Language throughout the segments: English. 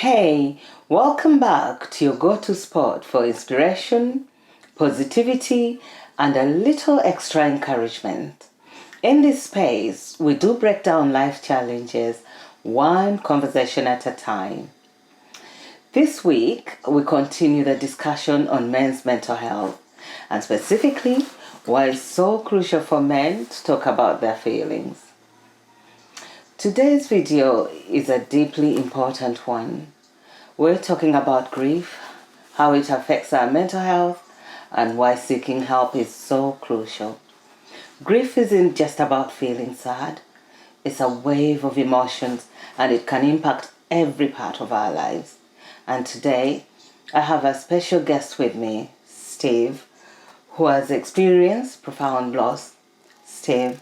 Hey, welcome back to your go-to spot for inspiration, positivity, and a little extra encouragement. In this space, we do break down life challenges one conversation at a time. This week, we continue the discussion on men's mental health, and specifically, why it's so crucial for men to talk about their feelings. Today's video is a deeply important one. We're talking about grief, how it affects our mental health, and why seeking help is so crucial. Grief isn't just about feeling sad. It's a wave of emotions, and it can impact every part of our lives. And today, I have a special guest with me, Steve, who has experienced profound loss. Steve,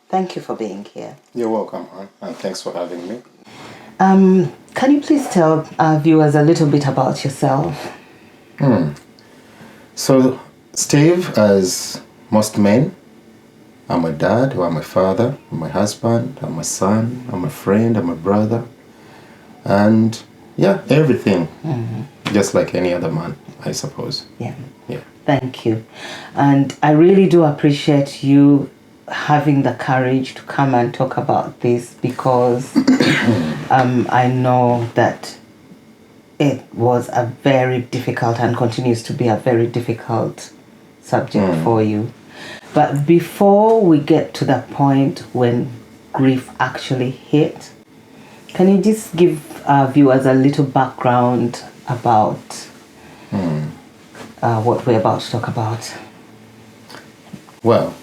thank you for being here. You're welcome, Anne, and thanks for having me. Can you please tell our viewers a little bit about yourself? So, Steve, as most men, I'm a dad, or I'm a father, I'm a husband, I'm a son, I'm a friend, I'm a brother, and yeah, everything, just like any other man, I suppose. Yeah. Yeah. Thank you. And I really do appreciate you having the courage to come and talk about this because I know that it was a very difficult and continues to be a very difficult subject for you. But before we get to the point when grief actually hit, can you just give our viewers a little background about what we're about to talk about? Well,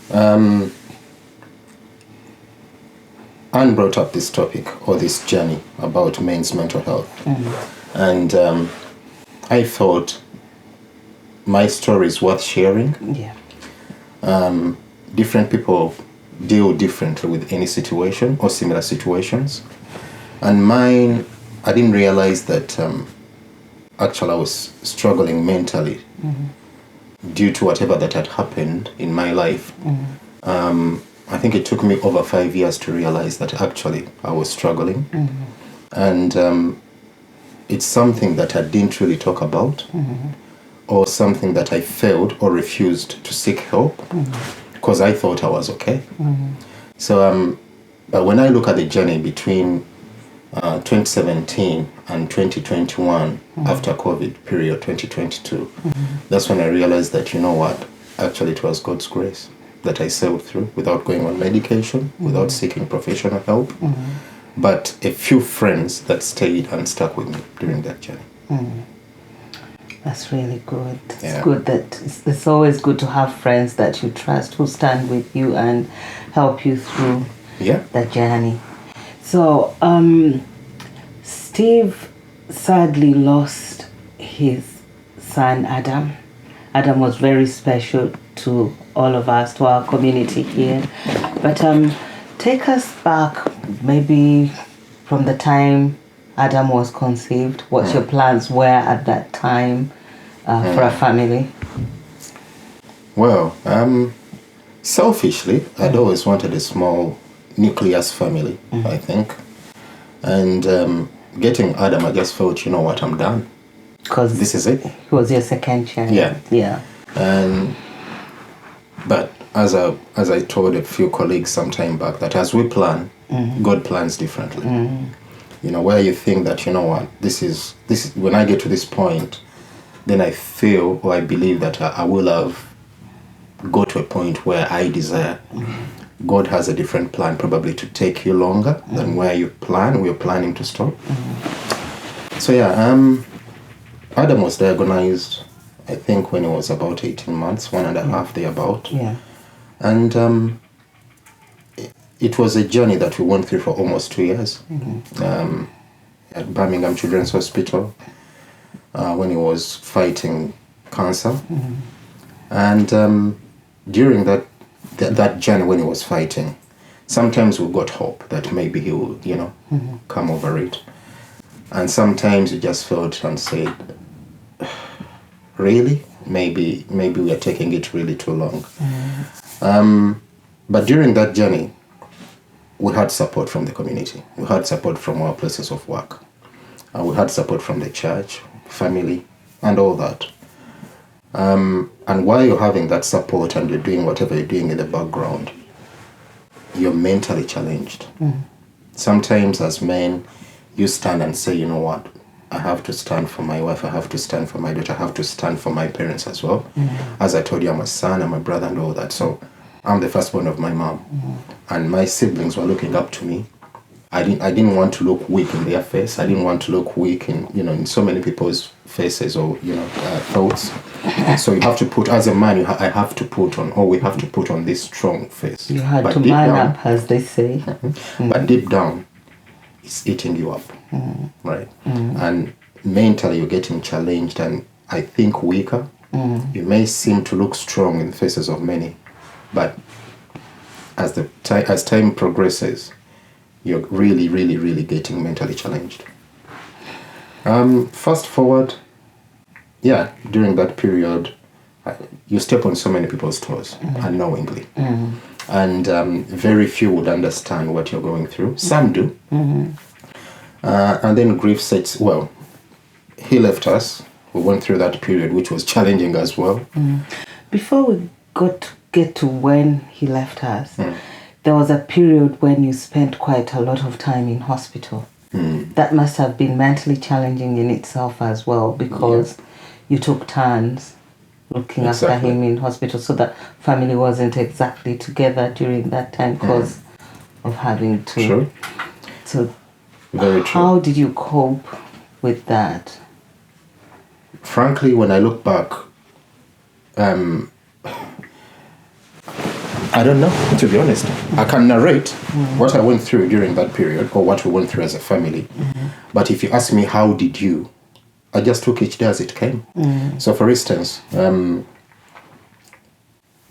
Anne brought up this topic or this journey about men's mental health. And I thought my story is worth sharing. Yeah. Different people deal differently with any situation or similar situations. And mine, I didn't realize that actually I was struggling mentally due to whatever that had happened in my life. I think it took me over 5 years to realize that actually I was struggling. And it's something that I didn't really talk about or something that I failed or refused to seek help because I thought I was okay. So, but when I look at the journey between 2017 and 2021 after COVID period, 2022, that's when I realized that, you know what, actually it was God's grace that I sailed through without going on medication, without seeking professional help, but a few friends that stayed and stuck with me during that journey. That's really good. Yeah. It's good that it's always good to have friends that you trust who stand with you and help you through the journey. So, Steve sadly lost his son Adam. Adam was very special to all of us, to our community here. But take us back maybe from the time Adam was conceived, what your plans were at that time for a family. Well, selfishly, I'd always wanted a small nucleus family, I think. And getting Adam, I just felt, you know what, I'm done. Because this is it. He was your second child. Yeah. And but as I told a few colleagues some time back, that as we plan, God plans differently. You know, where you think that, you know what, this is when I get to this point, then I feel or I believe that I will have got to a point where I desire. God has a different plan, probably to take you longer than where you plan. We're planning to stop. So yeah, Adam was diagnosed, I think, when he was about 18 months, 1.5 thereabout. Yeah. And it was a journey that we went through for almost 2 years. At Birmingham Children's Hospital, when he was fighting cancer. And during that journey when he was fighting, sometimes we got hope that maybe he will, come over it. And sometimes we just felt and said, really? Maybe we are taking it really too long. But during that journey, we had support from the community. We had support from our places of work. We had support from the church, family, and all that. And while you're having that support and you're doing whatever you're doing in the background, you're mentally challenged. Sometimes as men, you stand and say, you know what, I have to stand for my wife, I have to stand for my daughter, I have to stand for my parents as well. As I told you, I'm a son, I'm a brother and all that. So I'm the firstborn of my mom. And my siblings were looking up to me. I didn't want to look weak in their face. I didn't want to look weak in so many people's faces or thoughts. So you have to put, as a man, I have to put on, or we have to put on this strong face. You had to man up, as they say. But deep down, it's eating you up, right? And mentally, you're getting challenged, and I think weaker. You may seem to look strong in the faces of many, but as time progresses, you're really, really, really getting mentally challenged. Fast forward, during that period, you step on so many people's toes unknowingly. And very few would understand what you're going through. Some do. And then grief sets, well, he left us. We went through that period, which was challenging as well. Before we get to when he left us, there was a period when you spent quite a lot of time in hospital. That must have been mentally challenging in itself as well, because you took turns looking after him in hospital, so that family wasn't exactly together during that time because of having to. True. So very true. How did you cope with that? Frankly, when I look back, I don't know, to be honest. I can narrate what I went through during that period, or what we went through as a family. But if you ask me, how did you? I just took each day as it came. So for instance,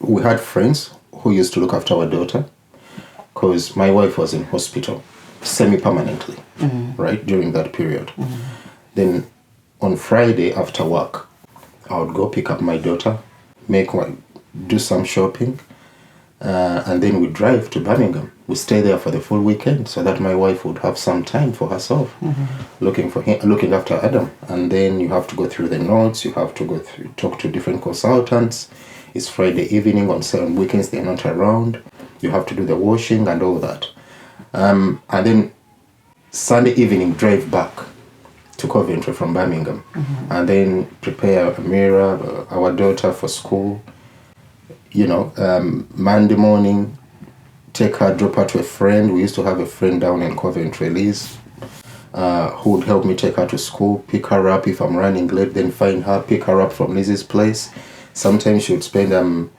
we had friends who used to look after our daughter, because my wife was in hospital semi-permanently, right, during that period. Then on Friday after work, I would go pick up my daughter, do some shopping, and then we drive to Birmingham. We stay there for the full weekend so that my wife would have some time for herself, looking after Adam. And then you have to go through the notes, you have to talk to different consultants. It's Friday evening, on certain weekends they're not around. You have to do the washing and all that. And then Sunday evening, drive back to Coventry from Birmingham. And then prepare Amira, our daughter, for school. Monday morning, take her, drop her to a friend. We used to have a friend down in Coventry, Liz, who would help me take her to school, pick her up if I'm running late, then find her, pick her up from Liz's place. Sometimes she would spend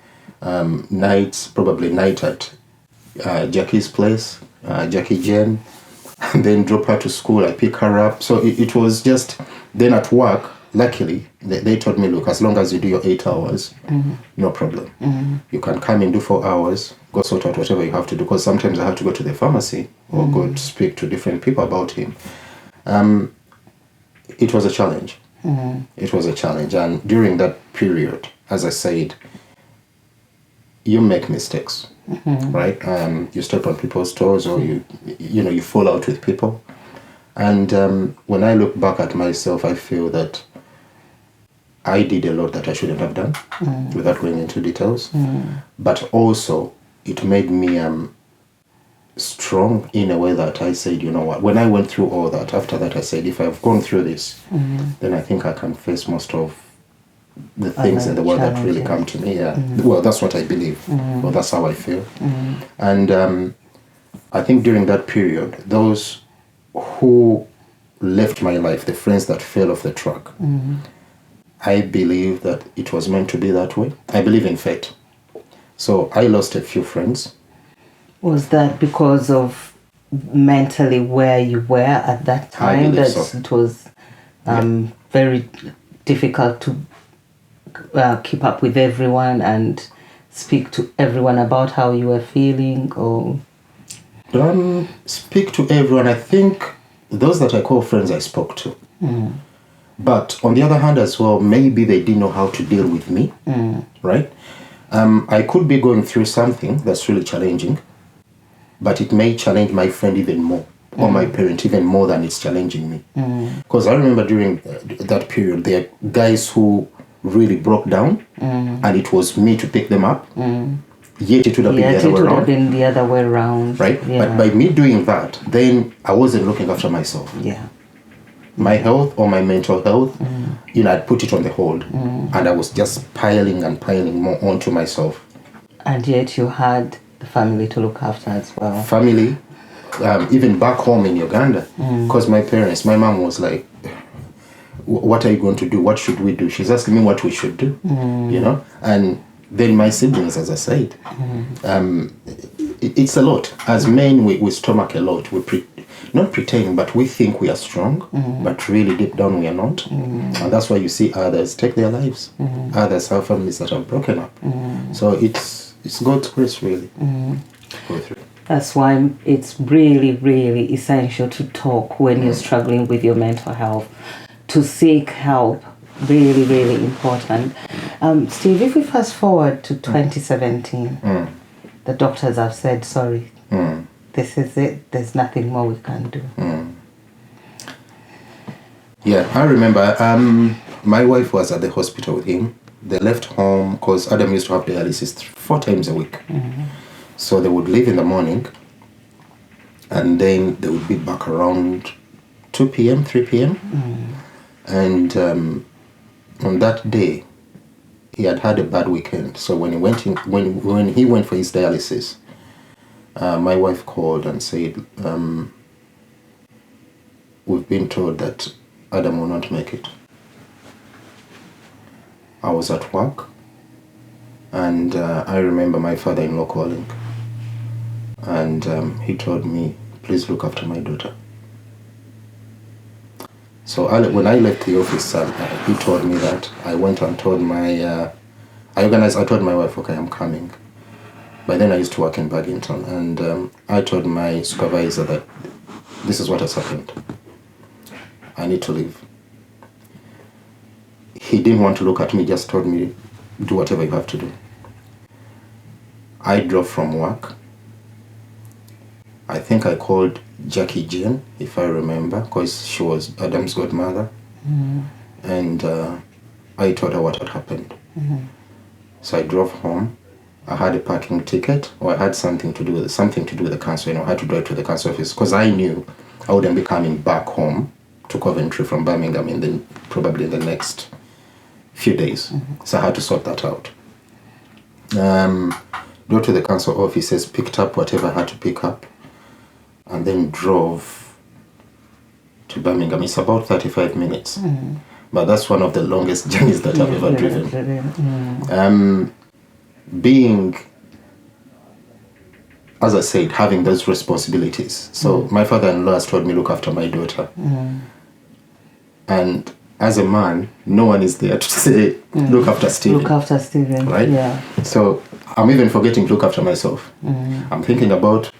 night at Jackie's place, Jackie Jen, and then drop her to school. I pick her up. So it was just, then at work, luckily, they told me, look, as long as you do your 8 hours, no problem. You can come in, do 4 hours, go sort out whatever you have to do. Because sometimes I have to go to the pharmacy or go to speak to different people about him. It was a challenge. It was a challenge. And during that period, as I said, you make mistakes, right? You step on people's toes, or you fall out with people. And when I look back at myself, I feel that I did a lot that I shouldn't have done, without going into details. But also, it made me strong in a way that I said, you know what, when I went through all that, after that I said, if I've gone through this, then I think I can face most of the things in the world that really come to me. Well, that's what I believe. Well, that's how I feel. And I think during that period, those who left my life, the friends that fell off the track, I believe that it was meant to be that way. I believe in fate. So I lost a few friends. Was that because of mentally where you were at that time? I believe so. It was very difficult to keep up with everyone and speak to everyone about how you were feeling, or? Speak to everyone. I think those that I call friends I spoke to. But on the other hand as well, maybe they didn't know how to deal with me, right? I could be going through something that's really challenging, but it may challenge my friend even more. or my parent even more than it's challenging me. Because I remember during that period, there are guys who really broke down, and it was me to pick them up. Yet it would have been the other way around. been the other way around. Right? Yeah. But by me doing that, then I wasn't looking after myself. Yeah. My health or my mental health, I'd put it on the hold. And I was just piling and piling more onto myself. And yet you had the family to look after as well. Family, even back home in Uganda, because my mom was like, what are you going to do? What should we do? She's asking me what we should do, and then my siblings, as I said, it's a lot. As men, we stomach a lot. We not pretend, but we think we are strong, but really deep down we are not. And that's why you see others take their lives. Others have families that are broken up. So it's God's grace, really. Go through. That's why it's really, really essential to talk when you're struggling with your mental health, to seek help. Really, really important. Steve, if we fast forward to 2017, the doctors have said, sorry, this is it, there's nothing more we can do. Yeah, I remember my wife was at the hospital with him. They left home because Adam used to have dialysis 4 times a week. So they would leave in the morning, and then they would be back around 2 p.m., 3 p.m. And on that day, he had a bad weekend. So when he went for his dialysis, my wife called and said, we've been told that Adam will not make it. I was at work, and I remember my father-in-law calling, and he told me, please look after my daughter. So when I left the office, he told me that. I went and told I told my wife, okay, I'm coming. By then I used to work in Baggington, and I told my supervisor that this is what has happened. I need to leave. He didn't want to look at me, just told me, do whatever you have to do. I drove from work. I think I called Jackie Jane, if I remember, because she was Adam's godmother. And I told her what had happened. So I drove home. I had a parking ticket, or I had something to do with the council. I had to drive to the council office because I knew I wouldn't be coming back home to Coventry from Birmingham probably in the next few days. So I had to sort that out. Go to the council offices, picked up whatever I had to pick up, and then drove to Birmingham. It's about 35 minutes. But that's one of the longest journeys that I've ever driven. Being, as I said, having those responsibilities. So my father-in-law has told me, look after my daughter. And as a man, no one is there to say, look after Stephen. Look after Stephen, right? Yeah. So I'm even forgetting to look after myself. I'm thinking about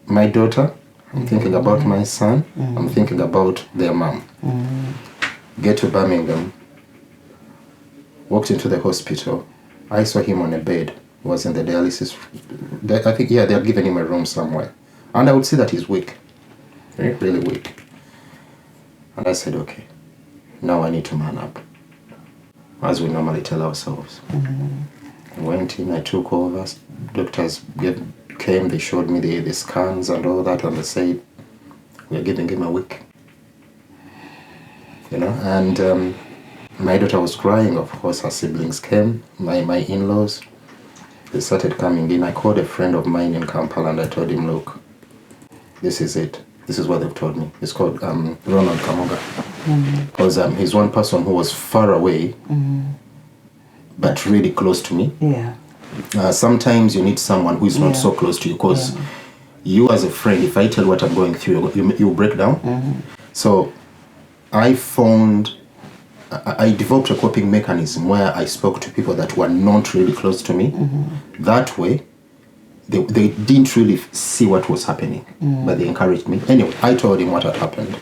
my daughter. I'm thinking about my son. I'm thinking about their mom. Get to Birmingham. Walked into the hospital. I saw him on a bed. He was in the dialysis. I think, they had given him a room somewhere. And I would see that he's weak. Really weak. And I said, okay, now I need to man up. As we normally tell ourselves. I went in, I took over. Doctors came, they showed me the scans and all that, and they said, we're giving him a week. And my daughter was crying. Of course, her siblings came, my in-laws. They started coming in. I called a friend of mine in Kampala and I told him, look, this is it. This is what they've told me. It's called Ronald Kamoga. Because he's one person who was far away, but really close to me. Yeah. Sometimes you need someone who is not so close to you, because you as a friend, if I tell what I'm going through, you break down. So I developed a coping mechanism where I spoke to people that were not really close to me. That way, they didn't really see what was happening, but they encouraged me. Anyway, I told him what had happened.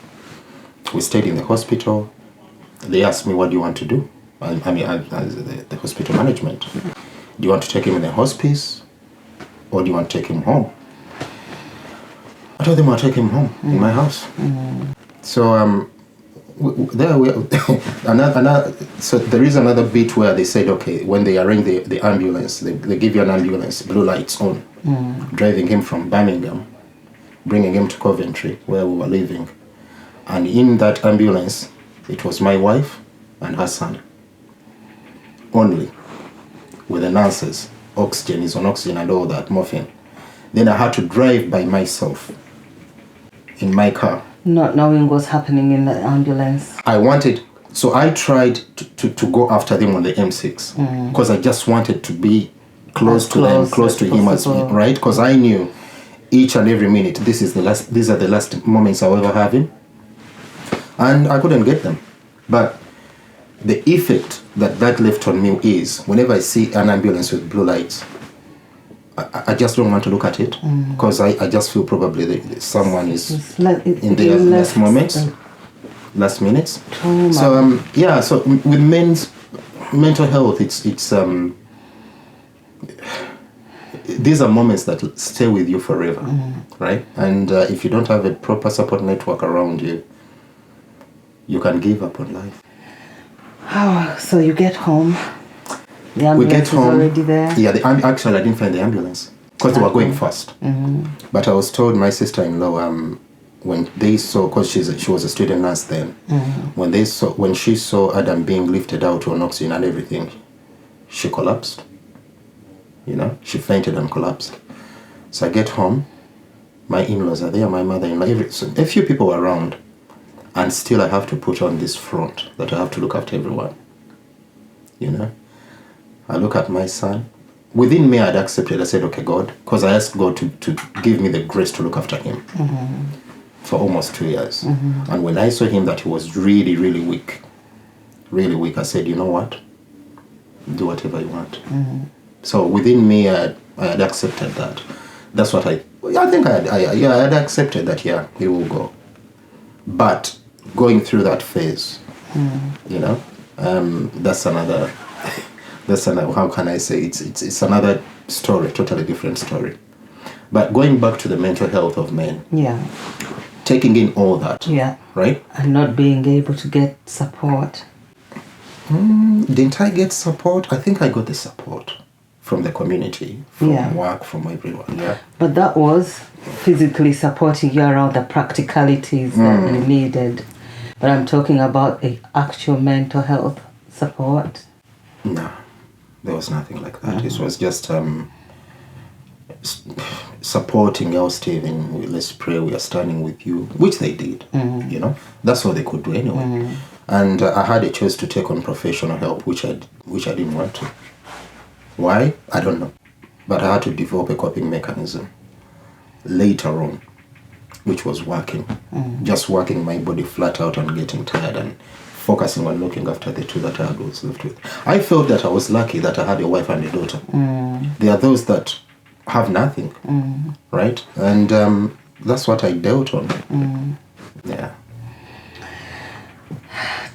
We stayed in the hospital. They asked me, what do you want to do? The hospital management. Do you want to take him in the hospice, or do you want to take him home? I told them I'll take him home in my house. So there we so there is another bit where they said, okay, when they arrange the ambulance, they give you an ambulance, blue lights on, driving him from Birmingham, bringing him to Coventry where we were living. And in that ambulance, it was my wife and her son only, with the nurses. Oxygen is on oxygen and all that, morphine. Then I had to drive by myself in my car. Not knowing what's happening in the ambulance. So I tried to go after them on the M6 because I just wanted to be close to them, close to him as well, right? Because I knew each and every minute these are the last moments I'll ever have him, and I couldn't get them. But the effect that left on me is whenever I see an ambulance with blue lights, I just don't want to look at it because I just feel probably someone is in their last moments, last minutes. Trauma. So so with men's mental health, it's these are moments that stay with you forever, right? And if you don't have a proper support network around you, you can give up on life. Oh, so you get home. The ambulance We get home. is already there. Yeah, actually I didn't find the ambulance because they were going fast. But I was told my sister-in-law when they saw, because she was a student nurse then, when she saw Adam being lifted out on oxygen and everything, she collapsed. You know, she fainted and collapsed. So I get home, my in-laws are there, my mother-in-law, so a few people were around, and still I have to put on this front that I have to look after everyone. You know, I look at my son. Within me, I'd accepted. I said, okay, God, because I asked God to give me the grace to look after him for almost 2 years. And when I saw him that he was really, really weak, I said, you know what? Do whatever you want. So within me, I had accepted that. That's what I think I had accepted that, yeah, he will go. But going through that phase, you know, that's another, how can I say, it's another story, totally different story. But going back to the mental health of men. Yeah. Taking in all that. Yeah. Right? And not being able to get support. Didn't I get support? I think I got the support from the community, from work, from everyone. Yeah. But that was physically supporting you around the practicalities that you needed. But I'm talking about the actual mental health support. No, there was nothing like that. It was just supporting our Stephen. Let's pray, we are standing with you, which they did. You know, that's all they could do anyway. And I had a choice to take on professional help, which I didn't want to. Why? I don't know. But I had to develop a coping mechanism later on, which was working. Just working my body flat out and getting tired and focusing on looking after the two that I was left with. I felt that I was lucky that I had a wife and a daughter. There are those that have nothing, right? And that's what I dealt on. Yeah.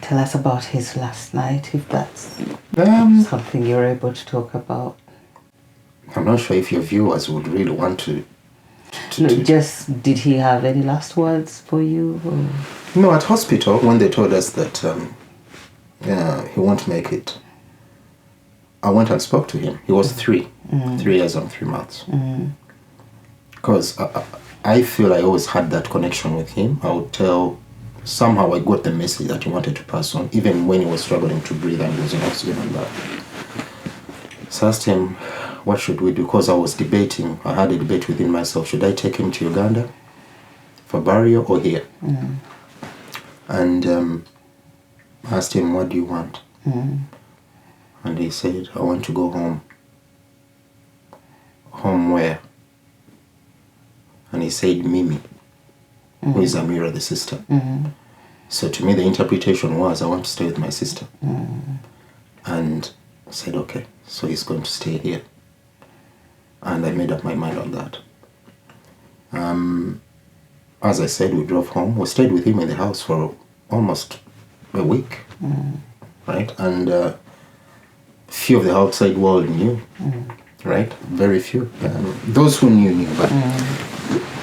Tell us about his last night, if that's something you're able to talk about. I'm not sure if your viewers would really want to. Just, did he have any last words for you? Or? No, at hospital, when they told us that he won't make it, I went and spoke to him. He was 3 years and 3 months. Because I feel I always had that connection with him. I would tell, somehow I got the message that he wanted to pass on, even when he was struggling to breathe and losing oxygen and that. So I asked him, what should we do? Because I was debating, I had a debate within myself. Should I take him to Uganda for burial or here? And I asked him, what do you want? And he said, I want to go home. Home where? And he said, Mimi, who is Amira, the sister. So to me, the interpretation was, I want to stay with my sister. And I said, okay, so he's going to stay here. And I made up my mind on that. As I said, we drove home. We stayed with him in the house for almost a week, right? And few of the outside world knew, right? Very few. Those who knew, but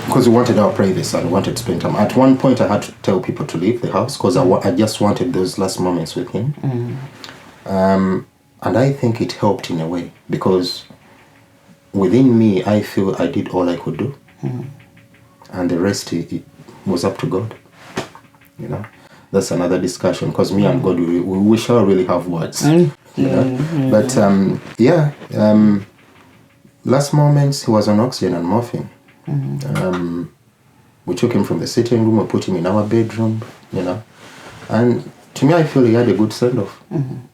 because we wanted our privacy and we wanted to spend time. At one point, I had to tell people to leave the house because I just wanted those last moments with him. And I think it helped in a way because within me, I feel I did all I could do. And the rest, it was up to God. You know, that's another discussion because me and God, we shall really have words. You know? But last moments, he was on oxygen and morphine. We took him from the sitting room, we put him in our bedroom, you know. And to me, I feel he had a good send-off.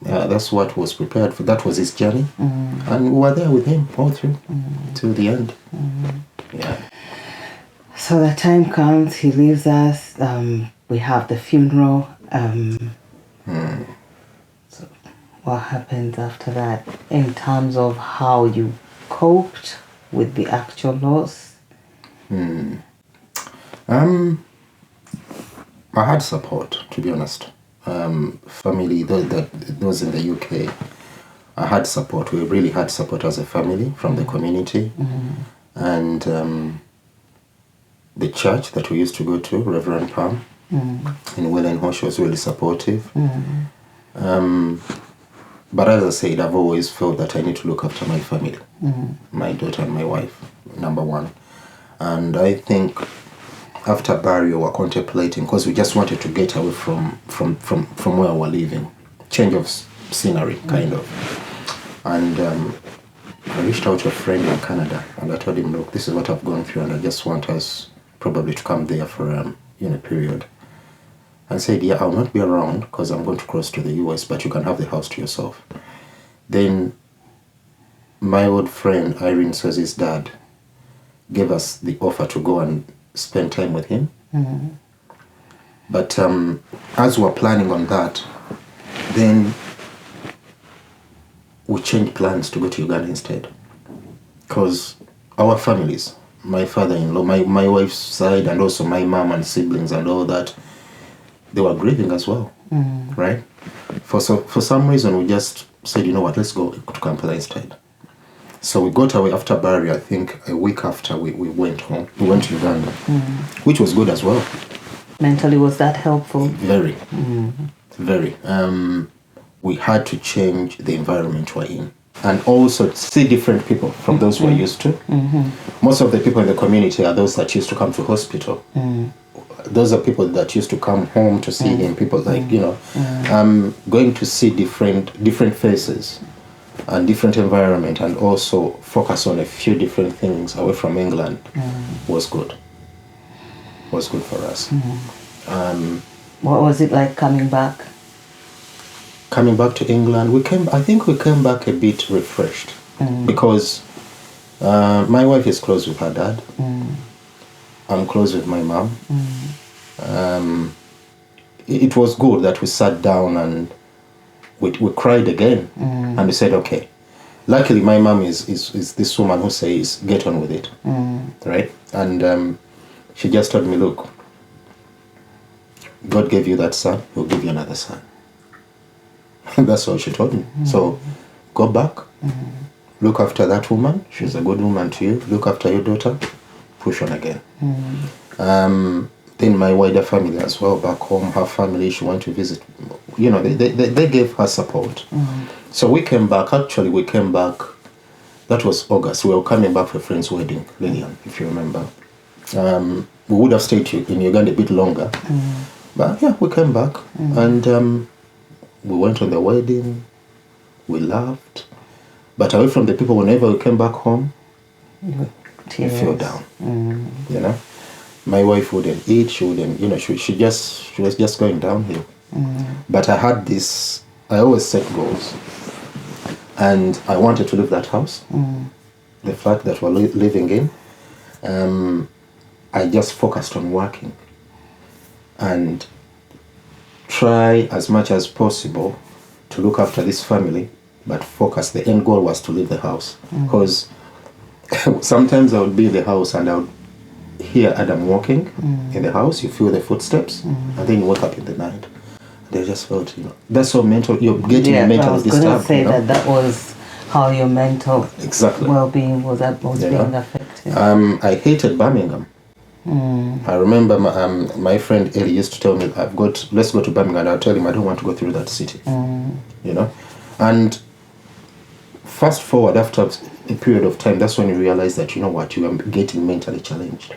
That's what was prepared for. That was his journey. And we were there with him all through, till the end. Yeah. So the time comes, he leaves us, we have the funeral. So what happens after that in terms of how you coped with the actual loss? I had support, to be honest. Family, those in the UK, I had support. We really had support as a family from the community. And the church that we used to go to, Reverend Palm, in Wellenhosh, was really supportive. But as I said, I've always felt that I need to look after my family, my daughter and my wife, number one. And I think after burial, we're contemplating, because we just wanted to get away from where we're living, change of scenery, kind of. And I reached out to a friend in Canada, and I told him, look, this is what I've gone through, and I just want us probably to come there for a period. And said, yeah, I'll not be around because I'm going to cross to the US, but you can have the house to yourself. Then my old friend, Irene Sozi's dad, gave us the offer to go and spend time with him. But as we were planning on that, then we changed plans to go to Uganda instead. Because our families, my father-in-law, my wife's side, and also my mom and siblings and all that, they were grieving as well, right? For some reason, we just said, you know what, let's go to Kampala instead. So we got away after burial. I think a week after we went home. We went to Uganda, which was good as well. Mentally, was that helpful? Very, very. We had to change the environment we're in. And also see different people from those we're used to. Most of the people in the community are those that used to come to hospital. Those are people that used to come home to see him. People like, going to see different faces and different environment, and also focus on a few different things away from England was good. Was good for us. What was it like coming back? Coming back to England, I think we came back a bit refreshed because my wife is close with her dad. I'm close with my mom. It was good that we sat down and we cried again, and we said, okay. Luckily, my mom is this woman who says, get on with it, right? And she just told me, look, God gave you that son, he'll give you another son. That's all she told me. So go back, look after that woman. She's a good woman to you. Look after your daughter. Push on again. Then my wider family as well, back home, her family, she went to visit. They gave her support. So we came back. Actually, we came back. That was August. We were coming back for a friend's wedding, Lillian, if you remember. We would have stayed in Uganda a bit longer. But yeah, we came back. And we went on the wedding. We laughed. But away from the people, whenever we came back home, we fell down. My wife wouldn't eat. She wouldn't, she was just going downhill. But I had this, I always set goals. And I wanted to leave that house. The flat that we're living in. I just focused on working. And try as much as possible to look after this family, but focus. The end goal was to leave the house. Because sometimes I would be in the house and I would hear Adam walking in the house. You feel the footsteps, and then you wake up in the night. They just felt, that's so mental. You're getting mentally disturbed. I was going to say that was how your mental well-being was being affected. I hated Birmingham. I remember my friend Ellie used to tell me, let's go to Birmingham. I'll tell him I don't want to go through that city. You know? And fast forward after a period of time, that's when you realize that, you know what, you are getting mentally challenged.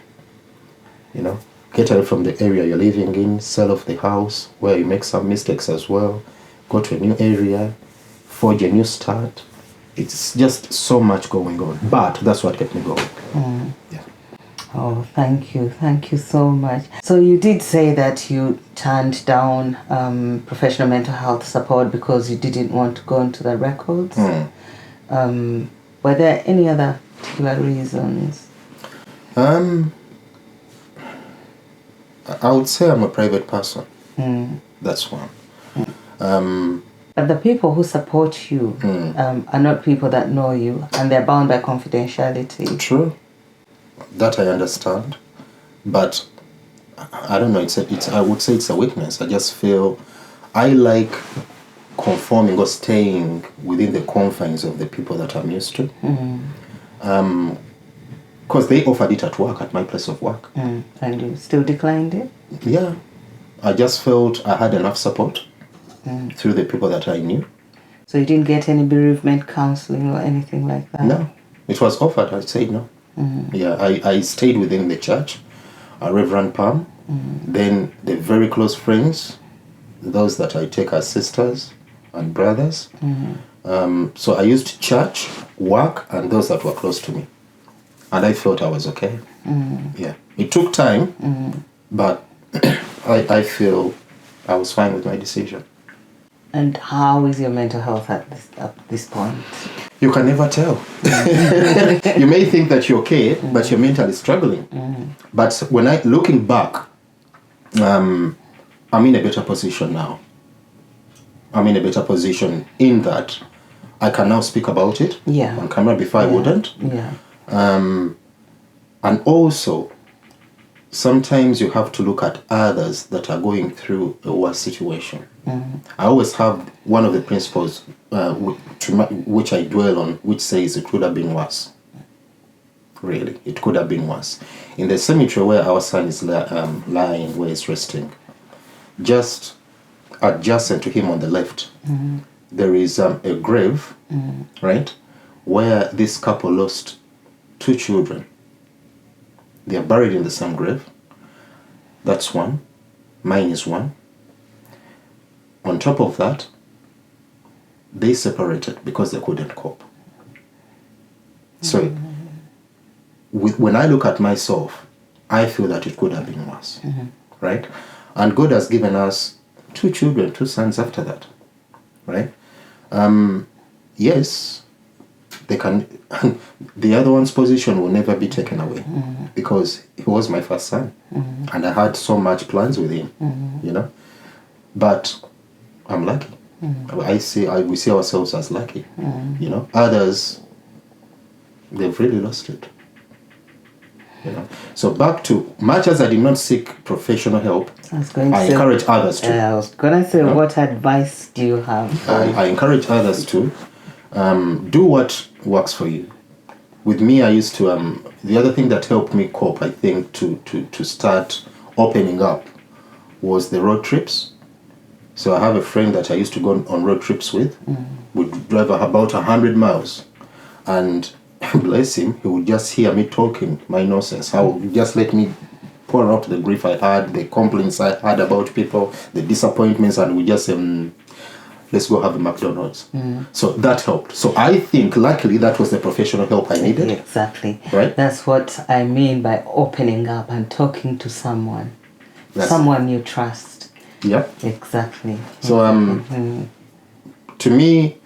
You know? Get away from the area you're living in, sell off the house where you make some mistakes as well, go to a new area, forge a new start. It's just so much going on. But that's what kept me going. Yeah. Oh, thank you. Thank you so much. So you did say that you turned down professional mental health support because you didn't want to go into the records. Were there any other particular reasons? I would say I'm a private person. That's one. But the people who support you are not people that know you, and they're bound by confidentiality. True. That I understand. But I don't know, I would say it's a weakness. I just feel I like conforming or staying within the confines of the people that I'm used to. Because they offered it at work, at my place of work. And you still declined it? Yeah. I just felt I had enough support through the people that I knew. So you didn't get any bereavement counseling or anything like that? No. It was offered, I said no. Yeah, I stayed within the church, Reverend Palm, then the very close friends, those that I take as sisters and brothers. So I used church, work, and those that were close to me. And I felt I was okay. Yeah. It took time, but I feel I was fine with my decision. And how is your mental health at this point? You can never tell. You may think that you're okay, but you're mentally struggling. But when looking back, I'm in a better position now. I'm in a better position in that I can now speak about it on camera. Before I wouldn't. Yeah. And also, sometimes you have to look at others that are going through a worse situation. I always have one of the principles which I dwell on, which says it could have been worse. Really, it could have been worse. In the cemetery where our son is lying, where he's resting, just adjacent to him on the left, there is a grave, right, where this couple lost 2 children. They are buried in the same grave. That's one. Mine is one. On top of that, they separated because they couldn't cope. So, when I look at myself, I feel that it could have been worse, right? And God has given us 2 children, 2 sons after that, right? Yes, they can. The other one's position will never be taken away because he was my first son, and I had so much plans with him, you know. But I'm lucky. We see ourselves as lucky, you know. Others, they've really lost it, you know. So back to, much as I did not seek professional help, I encourage others to. I was going to say, what advice do you have? I encourage others to do what works for you. With me, I used to, the other thing that helped me cope, I think, to start opening up was the road trips. So I have a friend that I used to go on road trips with. We'd drive about 100 miles. And bless him, he would just hear me talking my nonsense. He would just let me pour out the grief I had, the complaints I had about people, the disappointments, and we just let's go have a McDonald's. So that helped. So I think, luckily, that was the professional help I needed. Exactly. Right? That's what I mean by opening up and talking to someone. Someone you trust. Yep. Exactly. So, to me,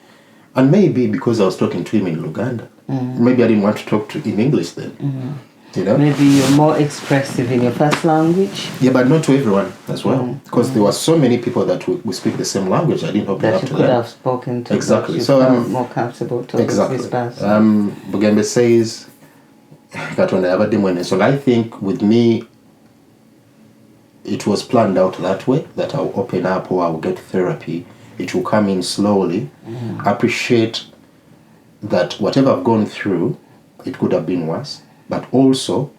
and maybe because I was talking to him in Luganda, maybe I didn't want to talk in English then. You know? Maybe you're more expressive in your first language. Yeah, but not to everyone as well. Because there were so many people that we speak the same language. I didn't open up to them. That you could have spoken to. Exactly. So more comfortable talking to this person. Bugembe says, so I think with me, it was planned out that way, that I'll open up or I'll get therapy. It will come in slowly. Appreciate that whatever I've gone through, it could have been worse. But also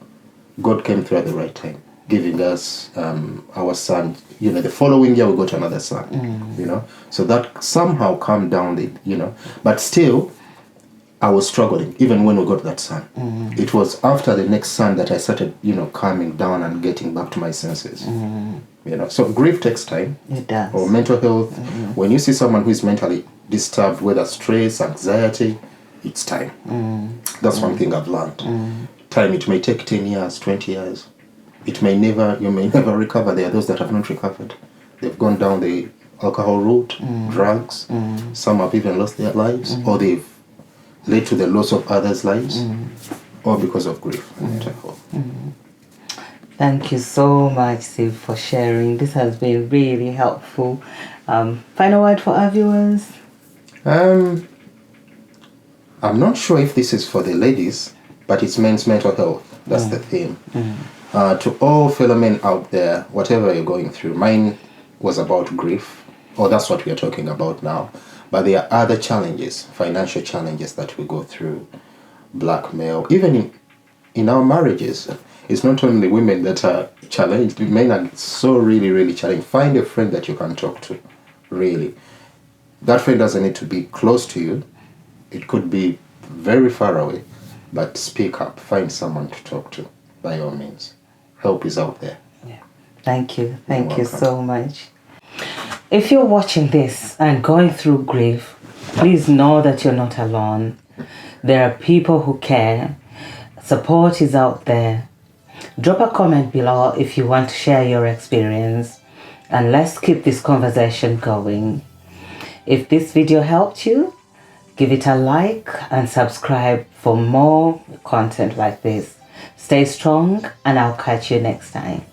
God came through at the right time, giving us our son. The following year we got another son. So that somehow calmed down but still I was struggling even when we got that son. It was after the next son that I started, calming down and getting back to my senses. So grief takes time. It does. Or mental health. When you see someone who is mentally disturbed, whether stress, anxiety, it's time. That's one thing I've learned. Time, it may take 10 years, 20 years. You may never recover. There are those that have not recovered. They've gone down the alcohol route, drugs. Some have even lost their lives, or they've led to the loss of others' lives, or because of grief and mental health. Thank you so much, Steve, for sharing. This has been really helpful. Final word for our viewers? I'm not sure if this is for the ladies, but it's men's mental health. That's the theme. To all fellow men out there, whatever you're going through, mine was about grief, or that's what we are talking about now. But there are other challenges, financial challenges that we go through, blackmail, even in our marriages. It's not only women that are challenged, men are so really, really challenged. Find a friend that you can talk to, really. That friend doesn't need to be close to you. It could be very far away, but speak up. Find someone to talk to, by all means. Help is out there. Yeah. Thank you. Thank you so much. If you're watching this and going through grief, please know that you're not alone. There are people who care. Support is out there. Drop a comment below if you want to share your experience, and let's keep this conversation going. If this video helped you, give it a like and subscribe for more content like this. Stay strong, and I'll catch you next time.